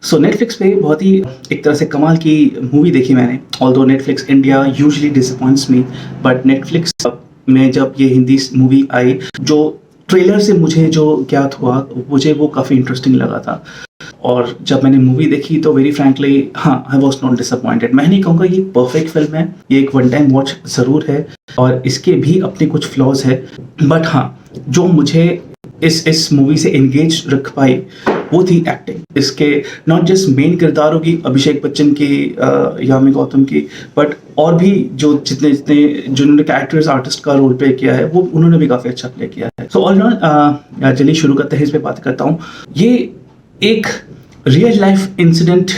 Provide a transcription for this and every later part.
सो Netflix पे बहुत ही एक तरह से कमाल की मूवी देखी मैंने। Although Netflix India usually disappoints me, but Netflix में जब ये हिंदी मूवी आई, जो ट्रेलर से मुझे जो ज्ञात हुआ, मुझे वो काफ़ी इंटरेस्टिंग लगा था। और जब मैंने मूवी देखी तो वेरी फ्रैंकली हाँ, आई वॉज नॉट डिसअपॉइंटेड। मैं नहीं कहूँगा ये परफेक्ट फिल्म है, ये एक वन टाइम वॉच ज़रूर है और इसके भी अपने कुछ फ्लॉज है, बट हाँ, जो मुझे इस मूवी से एंगेज रख पाई वो थी एक्टिंग। इसके नॉट जस्ट मेन किरदारों की, अभिषेक बच्चन की, यामी गौतम की, बट और भी जो जितने जितने जिन्होंने कैरेक्टर्स आर्टिस्ट का रोल प्ले किया है वो उन्होंने भी काफ़ी अच्छा प्ले किया है। सो ऑल ऑल चलिए शुरू करते हैं, इस पे बात करता हूँ। ये एक रियल लाइफ इंसिडेंट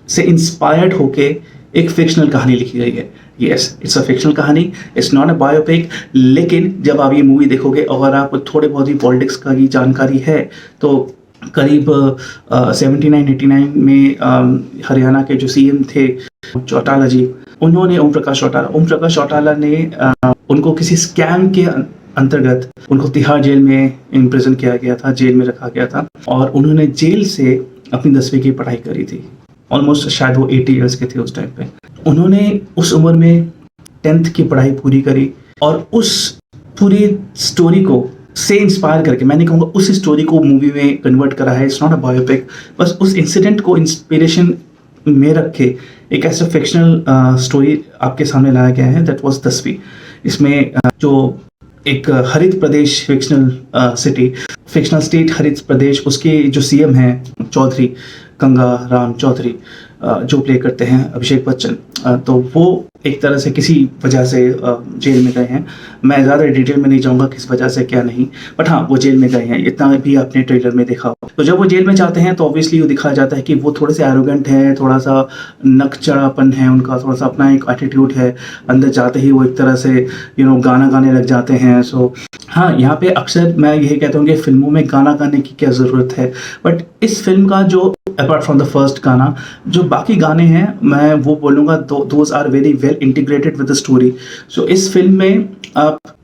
से इंस्पायर्ड होके एक फिक्शनल कहानी लिखी गई है। यस, इट्स अ फिक्शनल कहानी, इट्स नॉट अ बायोपिक। लेकिन जब आप ये मूवी देखोगे, अगर आपको थोड़े बहुत ही पॉलिटिक्स का की जानकारी है तो करीब 79-89 में हरियाणा के जो सीएम थे चौटाला जी, उन्होंने ओम प्रकाश चौटाला ने उनको किसी स्कैम के अंतर्गत उनको तिहाड़ जेल में इम्प्रिजन किया गया था, जेल में रखा गया था और उन्होंने जेल से अपनी 10वीं की पढ़ाई करी थी। ऑलमोस्ट शायद वो 80 ईयर्स के थे उस टाइम पे। उन्होंने उस उम्र में 10th की पढ़ाई पूरी करी और उस पूरी स्टोरी को से इंस्पायर करके, मैं नहीं कहूँगा उस स्टोरी को मूवी में कन्वर्ट करा है। इट्स नॉट अ बायोपिक, बस उस इंसिडेंट को इंस्पिरेशन में रख के एक ऐसा फिक्शनल स्टोरी आपके सामने लाया गया है, दैट वाज 10वीं। इसमें जो एक हरित प्रदेश फिक्शनल सिटी, फिक्शनल स्टेट हरित प्रदेश, उसके जो सीएम हैं चौधरी, गंगा राम चौधरी, जो प्ले करते हैं अभिषेक बच्चन, तो वो एक तरह से किसी वजह से जेल में गए हैं। मैं ज़्यादा डिटेल में नहीं जाऊँगा किस वजह से क्या नहीं, बट हाँ, वो जेल में गए हैं, इतना भी आपने ट्रेलर में देखा हो। तो जब वो जेल में जाते हैं तो ऑब्वियसली वो दिखाया जाता है कि वो थोड़े से एरोगेंट हैं, थोड़ा सा नकचढ़ापन है उनका, थोड़ा सा अपना एक एटीट्यूड है। अंदर जाते ही वो एक तरह से गाना गाने लग जाते हैं। सो हाँ, यहाँ पे अक्सर मैं यही कहता हूँ कि फिल्मों में गाना गाने की क्या ज़रूरत है, बट इस फिल्म का जो अपार्ट फ्रॉम द फर्स्ट गाना, जो बाकी गाने हैं, मैं वो बोलूँगा those are very well integrated with the story. So इस फिल्म में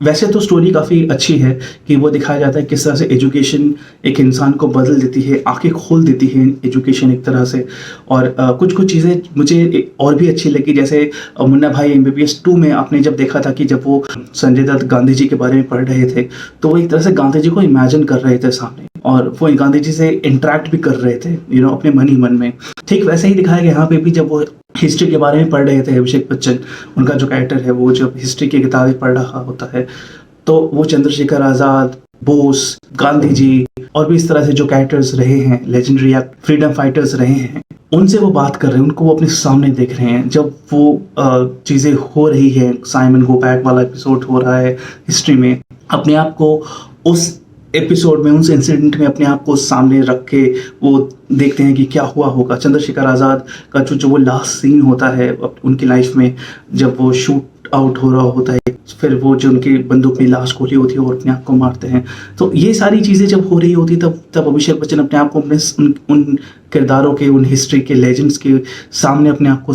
वैसे तो स्टोरी काफ़ी अच्छी है कि वो दिखाया जाता है किस तरह से एजुकेशन एक इंसान को बदल देती है, आंखें खोल देती है एजुकेशन एक तरह से। और कुछ कुछ चीज़ें मुझे और भी अच्छी लगी, जैसे मुन्ना भाई MBBS 2 में आपने जब देखा था कि जब वो संजय दत्त गांधी जी के बारे में पढ़ रहे थे तो वो एक तरह से गांधी जी को इमेजिन कर रहे थे सामने और वो गांधी जी से इंटरेक्ट भी कर रहे थे अपने मन ही मन में। ठीक वैसे ही दिखाया गया यहाँ पे भी, जब वो हिस्ट्री के बारे में पढ़ रहे थे अभिषेक बच्चन, उनका जो कैरेक्टर है वो जब हिस्ट्री की किताबें पढ़ रहा होता है तो वो चंद्रशेखर आज़ाद, बोस, गांधी जी और भी इस तरह से जो कैरेक्टर्स रहे हैं, लेजेंडरी या फ्रीडम फाइटर्स रहे हैं, उनसे वो बात कर रहे हैं, उनको वो अपने सामने देख रहे हैं। जब वो चीज़ें हो रही है, साइमन गो बैक वाला एपिसोड हो रहा है हिस्ट्री में, अपने आप को उस एपिसोड में, उस इंसिडेंट में अपने आप को सामने रख के वो देखते हैं कि क्या हुआ होगा। चंद्रशेखर आज़ाद का जो वो लास्ट सीन होता है उनकी लाइफ में, जब वो शूट आउट हो रहा होता है, फिर वो जो उनकी बंदूक में लाश गोली होती है और अपने आप को मारते हैं, तो ये सारी चीज़ें जब हो रही होती तब अभिषेक बच्चन अपने आप को अपने उन किरदारों के, उन हिस्ट्री के लेजेंड्स के सामने अपने आप को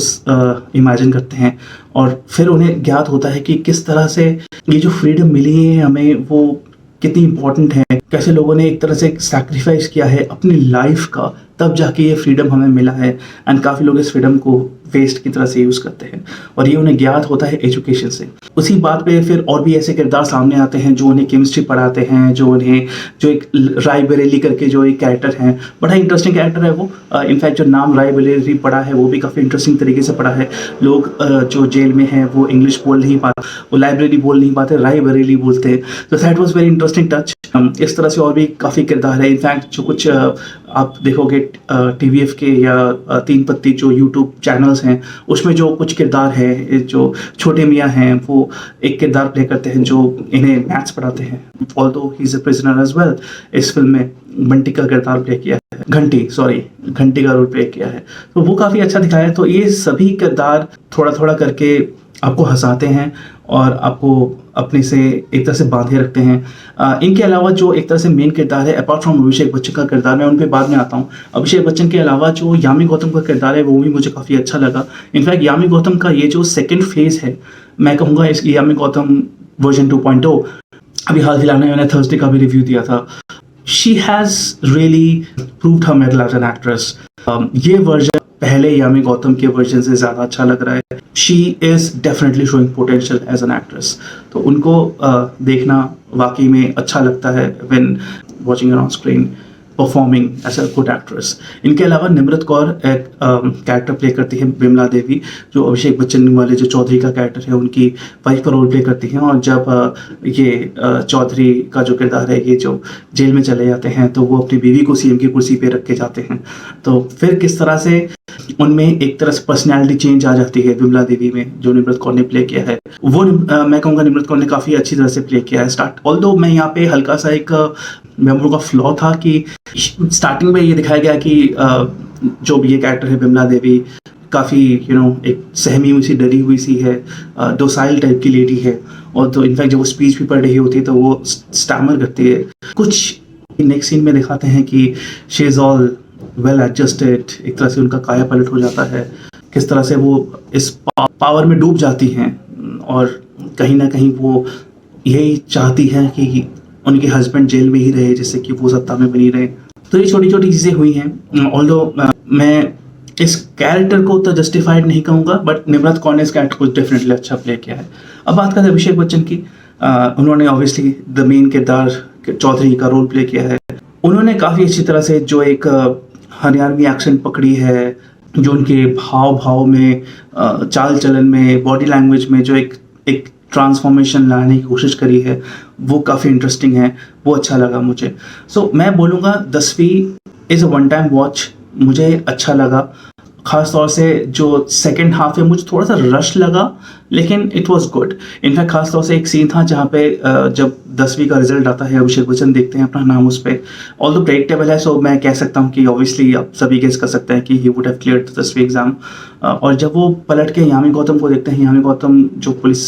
इमेजिन करते हैं और फिर उन्हें ज्ञात होता है कि किस तरह से ये जो फ्रीडम मिली है हमें वो कितनी इंपॉर्टेंट है, कैसे लोगों ने एक तरह से सैक्रिफाइस किया है अपनी लाइफ का, तब जाके ये फ्रीडम हमें मिला है। एंड काफ़ी लोग इस फ्रीडम को वेस्ट की तरह से यूज़ करते हैं और ये उन्हें ज्ञात होता है एजुकेशन से। उसी बात पे फिर और भी ऐसे किरदार सामने आते हैं जो उन्हें केमिस्ट्री पढ़ाते हैं, जो एक राय बरेली करके जो एक कैरेक्टर है, बड़ा इंटरेस्टिंग कैरेक्टर है वो। इनफैक्ट जो नाम राय बरेली पढ़ा है वो भी काफ़ी इंटरेस्टिंग तरीके से पढ़ा है। लोग जो जेल में हैं वो इंग्लिश बोल नहीं पाते, वो लाइब्रेरी बोल नहीं पाते, राय बरेली बोलते हैं। तो that was very interesting touch. इस तरह से और भी काफ़ी किरदार है। इनफैक्ट जो कुछ आप देखोगे TVF के या 3 पत्ती जो यूट्यूब चैनल्स हैं, उसमें जो कुछ किरदार हैं, जो छोटे मियाँ हैं, वो एक किरदार प्ले करते हैं जो इन्हें मैथ्स पढ़ाते हैं। Although he is a prisoner as well. इस फिल्म में बंटी का किरदार प्ले किया है, घंटी का रोल प्ले किया है, तो वो काफ़ी अच्छा दिखाया है। तो ये सभी किरदार थोड़ा थोड़ा करके आपको हंसाते हैं और आपको अपने से एक तरह से बांधे रखते हैं। इनके अलावा जो एक तरह से मेन किरदार है, अपार्ट फ्रॉम अभिषेक बच्चन का किरदार, मैं उन पे बाद में आता हूँ। अभिषेक बच्चन के अलावा जो यामी गौतम का किरदार है वो भी मुझे काफ़ी अच्छा लगा। इनफैक्ट यामी गौतम का ये जो सेकेंड फेज है, मैं कहूँगा इस यामी गौतम वर्जन 2.0, अभी हाल फिलहाल में मैंने थर्सडे का भी रिव्यू दिया था। She has really proved her mettle as an actress. ये वर्जन पहले यामी गौतम के वर्जन से ज़्यादा अच्छा लग रहा है। She is definitely showing potential as an actress. तो उनको देखना वाकई में अच्छा लगता है when watching on screen performing as a good actress. इनके अलावा निमृत कौर एक कैरेक्टर प्ले करती है बिमला देवी, जो अभिषेक बच्चन वाले जो चौधरी का कैरेक्टर है उनकी वाइफ का रोल प्ले करती हैं। और जब ये चौधरी का जो किरदार है ये जो जेल में चले जाते हैं तो वो अपनी बीवी को सीएम की कुर्सी पे रख के जाते हैं। तो फिर किस तरह से उनमें एक तरह से पर्सनैलिटी चेंज आ जाती है बिमला देवी में, जो निमृत कौर ने प्ले किया है वो मैं कहूँगा निमृत कौर ने काफ़ी अच्छी तरह से प्ले किया है। ऑल्दो मैं यहाँ पे हल्का सा एक मेमोरी का फ्लॉ था कि स्टार्टिंग में ये दिखाया गया कि जो ये कैरेक्टर है बिमला देवी काफ़ी एक सहमी हुई सी, डरी हुई सी है, डोसाइल टाइप की लेडी है। और तो इनफैक्ट जब वो स्पीच भी पढ़ रही होती है तो वो स्टैमर करती है। कुछ नेक्स्ट सीन में दिखाते हैं कि she is all well adjusted, एक तरह से उनका काया पलट हो जाता है, किस तरह से वो इस पावर में डूब जाती हैं और कहीं ना कहीं वो यही चाहती हैं कि उनके हस्बैंड जेल में ही रहे जिससे कि वो सत्ता में बनी रहे। तो ये छोटी छोटी चीज़ें हुई हैं। ऑल्दो मैं इस कैरेक्टर को तो जस्टिफाइड नहीं कहूँगा, बट निमृत कौर ने इस कैरेक्टर को डेफिनेटली अच्छा प्ले किया है। अब बात करते हैं अभिषेक बच्चन की। उन्होंने ऑब्वियसली द मेन किरदार चौधरी का रोल प्ले किया है। उन्होंने काफ़ी अच्छी तरह से जो एक हरियाणवी एक्सेंट पकड़ी है, जो उनके भाव में, चाल चलन में, बॉडी लैंग्वेज में जो एक ट्रांसफॉर्मेशन लाने की कोशिश करी है वो काफ़ी इंटरेस्टिंग है, वो अच्छा लगा मुझे। सो मैं बोलूँगा 10वीं is a one time watch, मुझे अच्छा लगा। ख़ास तौर से जो सेकंड हाफ है मुझे थोड़ा सा रश लगा, लेकिन इट वाज गुड। इनफैक्ट खास तौर से एक सीन था जहाँ पे जब 10वीं का रिजल्ट आता है, अभिषेक बच्चन देखते हैं अपना नाम उस पर, ऑल द प्रेडिक्टेबल है, सो मैं कह सकता हूँ कि ऑब्वियसली आप सभी गेस कर सकते हैं कि he would have cleared the 10वीं एग्जाम। और जब वो पलट के यामी गौतम को देखते हैं, यामी गौतम जो पुलिस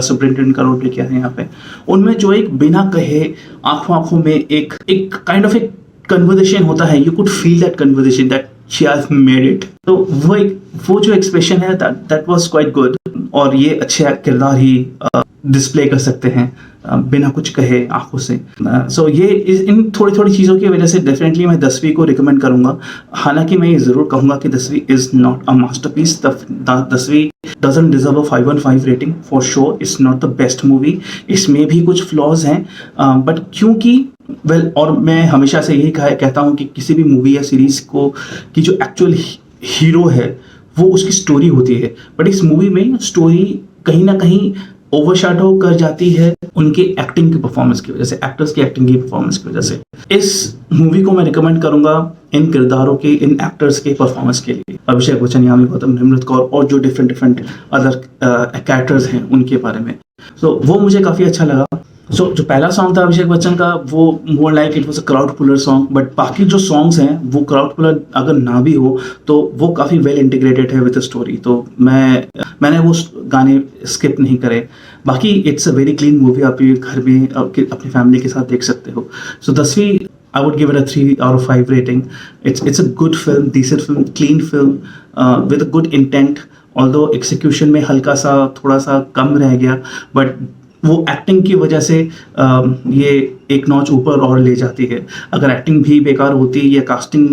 सुपरिटेंडेंट का रोल प्ले किया है यहाँ पे, उनमें जो एक बिना कहे आंखों में एक काइंड ऑफ एक कन्वर्सेशन होता है, you could feel that conversation that she has made it। तो वो जो एक्सप्रेशन है that was quite good। और ये अच्छे किरदार ही डिस्प्ले कर सकते हैं बिना कुछ कहे आंखों से। सो ये इन थोड़ी चीज़ों की वजह से डेफिनेटली मैं 10वीं को रिकमेंड करूँगा। हालांकि मैं ये ज़रूर कहूँगा कि 10वीं इज़ नॉट अ मास्टरपीस। 10वीं doesn't deserve a 5/5 rating for sure. It's not the best movie, इसमें भी कुछ फ्लॉज हैं, बट क्योंकि और मैं हमेशा से यही कहता हूँ कि किसी भी मूवी या सीरीज को की जो एक्चुअल हीरो है वो उसकी स्टोरी होती है, बट इस मूवी में स्टोरी कहीं ना कहीं ओवरशैडो कर जाती है उनके एक्टिंग की परफॉर्मेंस की वजह से, एक्टर्स की एक्टिंग की परफॉर्मेंस की वजह से। इस मूवी को मैं रिकमेंड करूंगा इन किरदारों के, इन एक्टर्स के परफॉर्मेंस के लिए, अभिषेक बच्चन, यामी गौतम, निमृत कौर और जो डिफरेंट अदर कैरेक्टर्स हैं उनके बारे में। सो वो मुझे काफ़ी अच्छा लगा। सो जो पहला सॉन्ग था अभिषेक बच्चन का वो more like it was a crowd puller song, but बाकी जो सॉन्ग्स हैं वो क्राउड पुलर अगर ना भी हो तो वो काफ़ी वेल इंटीग्रेटेड है विद द स्टोरी। तो मैंने वो गाने स्किप नहीं करे। बाकी it's a very clean movie, आप ये घर में अपनी फैमिली के साथ देख सकते हो। सो 10वीं I would give it a 3/5 rating. It's a good film, decent film, clean film with a good intent. Although execution में हल्का सा थोड़ा सा कम रह गया, but वो एक्टिंग की वजह से ये एक नॉच ऊपर और ले जाती है। अगर एक्टिंग भी बेकार होती या कास्टिंग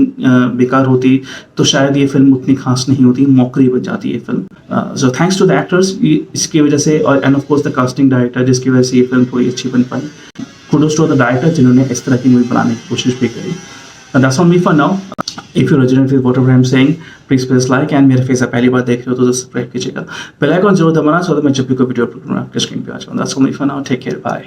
बेकार होती तो शायद ये फिल्म उतनी खास नहीं होती, मौकरी बन जाती है film. So thanks to the actors इसकी वजह से, और end of course the casting director जिसकी वजह से ये फिल्म थोड़ी अच्छी बन पाई। कुडोस टू द डायरेक्टर जिन्होंने इस तरह की मूवी बनाने की कोशिश भी करी। That's on me for now. If you resonate with whatever I'm saying, please press like, and मेरे फेस आप पहली बार देख रहे हो तो सब्सक्राइब कीजिएगा, बेल आइकन जरूर दबाना, सो मैं जब भी कोई वीडियो अपलोड करूँ आपके स्क्रीन पे आ जाऊँ। That's on me for now. Take care. Bye.